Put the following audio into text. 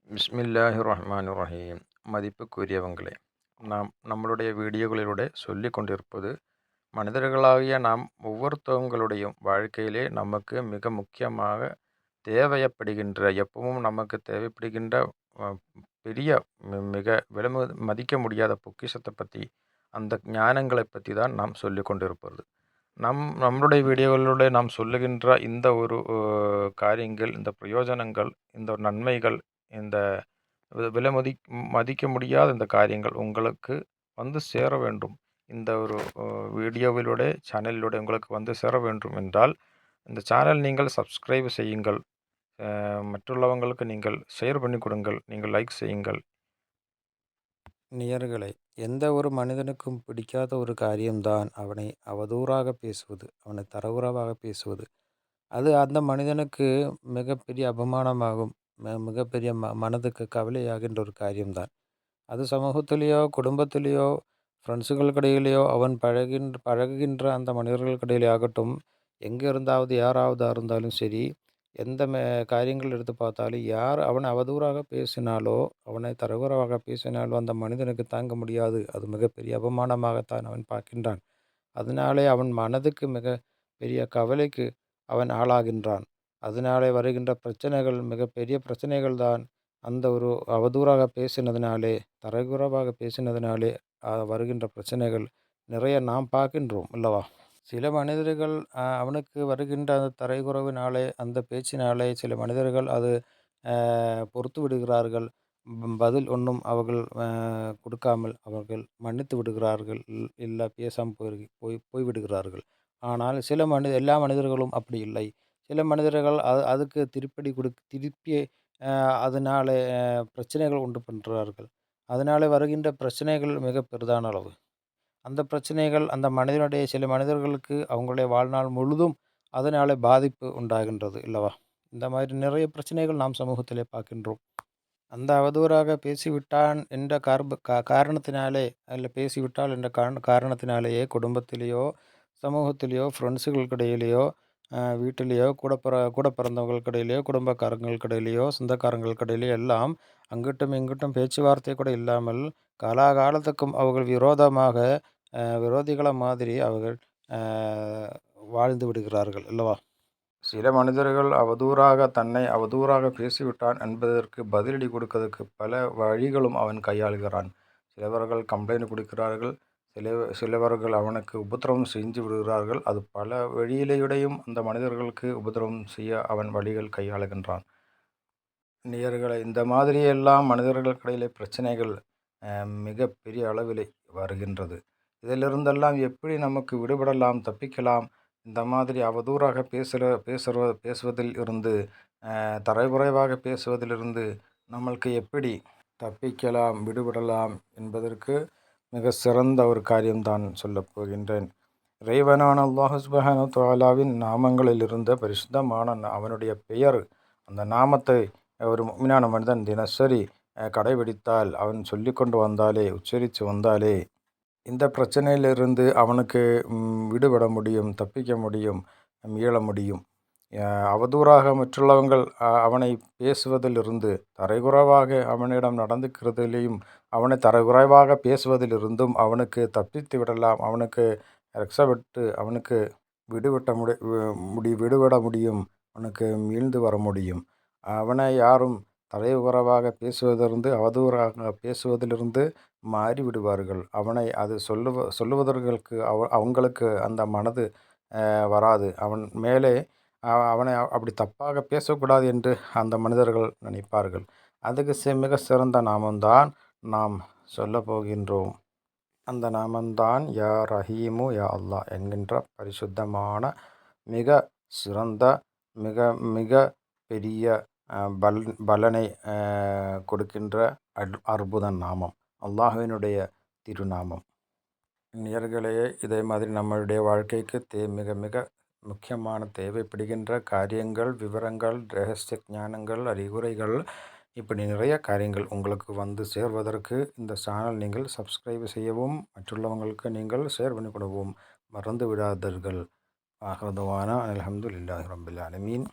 பிஸ்மில்லாஹிர் ரஹ்மானிர் ரஹீம். மதிப்புக்குரியவங்களே, நாம் நம்மளுடைய வீடியோகளிலூടെ சொல்லிக்கொண்டிருப்பது, மனிதர்களாகிய நாம் ஒவ்வொருத்தவங்களுடைய வாழ்க்கையிலே நமக்கு மிக முக்கியமாக தேவைப்படுகின்ற, எப்பவும் நமக்கு தேவைப்படுகின்ற அ பெரிய மிக மதிக்க முடியாத பொக்கிஷத்தை பற்றி, அந்த ஞானங்களை பற்றி தான் நாம் சொல்லிக்கொண்டிருப்பது. நம்மளுடைய வீடியோகளிலூടെ நாம் சொல்லுகின்ற இந்த ஒரு காரியங்கள், இந்த பிரயோஜனங்கள், இந்த நன்மைகள், இந்த விலைமதி மதிக்க முடியாத இந்த காரியங்கள் உங்களுக்கு வந்து சேர வேண்டும். இந்த ஒரு வீடியோவிலூടെ சேனலிலூടെ உங்களுக்கு வந்து சேர வேண்டும் என்றால், இந்த சேனல் நீங்கள் சப்ஸ்கிரைப் செய்யுங்கள். மற்றுள்ளவங்களுக்கு நீங்கள் ஷேர் பண்ணி கொடுங்கள். நீங்கள் லைக் செய்யுங்கள். நேயர்களே, எந்த ஒரு மனிதனுக்கும் பிடிக்காத ஒரு காரியம்தான் அவனை அவதூறாக பேசுவது, அவனை தரக்குறைவாக பேசுவது. அது அந்த மனிதனுக்கு மிகப்பெரிய அவமானமாகும். மிகப்பெரிய மனதுக்கு கவலையாகின்ற ஒரு காரியம்தான். அது சமூகத்திலேயோ, குடும்பத்திலேயோ, ஃப்ரெண்ட்ஸுகளுக்கிடையிலேயோ, அவன் பழகுகின்ற அந்த மனிதர்களுக்கிடையிலே ஆகட்டும், எங்கே இருந்தாவது யாராவது இருந்தாலும் சரி, எந்த காரியங்கள் எடுத்து பார்த்தாலும், யார் அவனை அவதூறாக பேசினாலோ, அவனை தரக்குறைவாக பேசினாலோ, அந்த மனிதனுக்கு தாங்க முடியாது. அது மிகப்பெரிய அவமானமாகத்தான் அவன் பார்க்கின்றான். அதனாலே அவன் மனதுக்கு மிக பெரிய கவலைக்கு அவன் ஆளாகின்றான். அதனாலே வருகின்ற பிரச்சனைகள் மிகப்பெரிய பிரச்சனைகள் தான். அந்த ஒரு அவதூறாக பேசினதினாலே, தரைகுறைவாக பேசினதினாலே வருகின்ற பிரச்சனைகள் நிறைய நாம் பார்க்கின்றோம் அல்லவா? சில மனிதர்கள் அவனுக்கு வருகின்ற அந்த தரைகுறைவினாலே, அந்த பேச்சினாலே சில மனிதர்கள் அது பொறுத்து விடுகிறார்கள். பதில் ஒன்றும் அவர்கள் கொடுக்காமல் அவர்கள் மன்னித்து விடுகிறார்கள். இல்ல பேசாமல் போய்விடுகிறார்கள். ஆனால் சில எல்லா மனிதர்களும் அப்படி இல்லை. சில மனிதர்கள் அதுக்கு திருப்பி அதனாலே பிரச்சனைகள் உண்டு பண்ணுறார்கள். அதனாலே வருகின்ற பிரச்சனைகள் மிக பெரிதான அளவு. அந்த பிரச்சனைகள் அந்த மனிதனுடைய சில மனிதர்களுக்கு அவங்களுடைய வாழ்நாள் முழுதும் அதனாலே பாதிப்பு உண்டாகின்றது அல்லவா? இந்த மாதிரி நிறைய பிரச்சனைகள் நாம் சமூகத்திலே பார்க்கின்றோம். அந்த அவதூறாக பேசிவிட்டான் என்ற காரணத்தினாலே, அதில் பேசிவிட்டால் என்ற காரணத்தினாலேயே குடும்பத்திலேயோ, சமூகத்திலேயோ, ஃப்ரெண்ட்ஸுகளுக்கிடையிலேயோ, வீட்டிலேயோ, கூட பிறந்தவங்களுக்கிடையிலேயோ, குடும்பக்காரங்களுக்கிடையிலேயோ, சொந்தக்காரங்களுக்கிடையிலேயோ எல்லாம் அங்கிட்டும் இங்கிட்டும் பேச்சுவார்த்தை கூட இல்லாமல் காலாகாலத்துக்கும் அவர்கள் விரோதிகள மாதிரி அவர்கள் அ வாழ்ந்து விடுகிறார்கள் அல்லவா? சில மனிதர்கள் தன்னை அவதூறாக பேசிவிட்டான் என்பதற்கு பதிலடி கொடுக்கிறதுக்கு பல வழிகளும் அவன் கையாளுகிறான். சிலவர்கள் கம்ப்ளைண்ட் கொடுக்கிறார்கள். சிலவர்கள் அவனுக்கு உபத்திரவம் செஞ்சு விடுகிறார்கள். அது பல வழியிலேயும் அந்த மனிதர்களுக்கு உபத்திரவம் செய்ய அவன் வழிகள் கையாளுகின்றான். நேயர்களே, இந்த மாதிரியெல்லாம் மனிதர்களுக்கிடையிலே பிரச்சனைகள் மிக பெரிய அளவிலே வருகின்றது. இதிலிருந்தெல்லாம் எப்படி நமக்கு விடுபடலாம், தப்பிக்கலாம்? இந்த மாதிரி அவதூறாக பேசுவதில் இருந்து, தரைகுறைவாக பேசுவதிலிருந்து நம்மளுக்கு எப்படி தப்பிக்கலாம், விடுபடலாம் என்பதற்கு மிக சிறந்த ஒரு காரியம்தான் சொல்லப் போகின்றேன். இறைவனான அல்லாஹ் சுப்ஹானஹு தஆலாவின் நாமங்களில் இருந்த பரிசுத்தமான அவனுடைய பெயர், அந்த நாமத்தை ஒரு முஃமினான மனிதன் தினசரி கடைபிடித்தால், அவன் சொல்லிக்கொண்டு வந்தாலே, உச்சரித்து வந்தாலே, இந்த பிரச்சனையிலிருந்து அவனுக்கு விடுபட முடியும், தப்பிக்க முடியும், மீள முடியும். அவதூறாக மற்றுள்ளவங்கள் அவனை பேசுவதிலிருந்து, தரைகுறைவாக அவனிடம் நடந்துக்கிறதிலேயும், அவனை தரைகுறைவாக பேசுவதிலிருந்தும் அவனுக்கு தப்பித்து விடலாம். அவனுக்கு ரட்சப்பட்டு அவனுக்கு விடுபட முடியும். அவனுக்கு மீண்டு வர முடியும். அவனை யாரும் தரைகுறைவாக பேசுவதிலிருந்து, அவதூறாக பேசுவதிலிருந்து மாறிவிடுவார்கள். அவனை அது சொல்லுவதற்கு அவங்களுக்கு அந்த மனது வராது. அவன் மேலே அவனை அப்படி தப்பாக பேசக்கூடாது என்று அந்த மனிதர்கள் நினைப்பார்கள். அதுக்கு மிக சிறந்த நாமம்தான் நாம் சொல்ல போகின்றோம். அந்த நாமம்தான் யா ரஹீமு யா அல்லாஹ் என்கின்ற பரிசுத்தமான, மிக சிறந்த, மிக மிக பெரிய பலனை கொடுக்கின்ற அற்புத நாமம், அல்லாஹ்வினுடைய திருநாமம். நேயர்களே, இதே மாதிரி நம்மளுடைய வாழ்க்கைக்கு மிக மிக முக்கியமான தேவைப்படுகின்ற காரியங்கள், விவரங்கள், ரகசிய ஞானங்கள், அறிகுறைகள், இப்படி நிறைய காரியங்கள் உங்களுக்கு வந்து சேர்வதற்கு இந்த சேனல் நீங்கள் சப்ஸ்கிரைப் செய்யவும், மற்றுள்ளவங்களுக்கு நீங்கள் ஷேர் பண்ணி கொடுக்கவும் மறந்து விடாதீர்கள். ஆஹிரு தஅவானா அல்ஹம்துலில்லாஹி ரப்பில் ஆலமீன்.